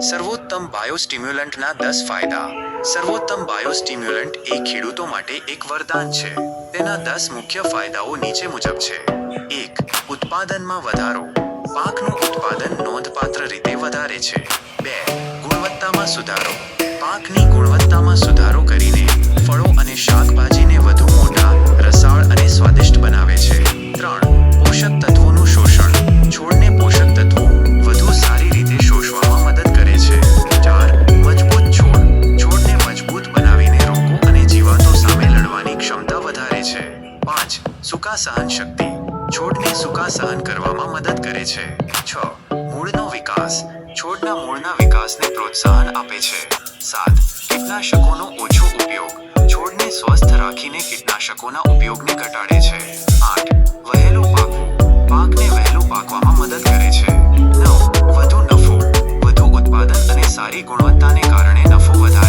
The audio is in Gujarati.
સર્વોત્તમ બાયોસ્ટિમ્યુલન્ટના 10 ફાયદા. સર્વોત્તમ બાયોસ્ટિમ્યુલન્ટ એ ખેડૂતો માટે એક વરદાન છે. તેના 10 મુખ્ય ફાયદાઓ નીચે મુજબ છે. 1. ઉત્પાદનમાં વધારો. પાકનું ઉત્પાદન નોંધપાત્ર રીતે વધારે છે. 2. ગુણવત્તામાં સુધારો. પાકની ગુણવત્તામાં સુધારો કરીને ફળો અને શાકભાજીને વધુ મોટા, રસાળ અને સ્વાદિષ્ટ બનાવે છે. 3. પોષક તત્વોનું શોષણ. છોડને પોષક તત્વો વધુ સારી રીતે શોષવામાં મદદ કરે છે. 4. મજબૂત છોડ. છોડને મજબૂત બનાવીને રોગો અને જીવાતો સામે લડવાની ક્ષમતા વધારે છે. 5. સૂકા સહન શક્તિ. છોડને સૂકા સહન કરવામાં મદદ કરે છે. 6. મૂળનો વિકાસ. છોડના મૂળના વિકાસને પ્રોત્સાહન આપે છે. 7. કીટનાશકોનો ઓછો ઉપયોગ. છોડને સ્વસ્થ રાખીને કીટનાશકોના ઉપયોગને ઘટાડે છે. 8. વહેલું પાકવું. પાકને વહેલું પાકવામાં મદદ કરે છે. 9. વધુ નફો. વધુ ઉત્પાદન અને સારી ગુણવત્તાને કારણે નફો વધારે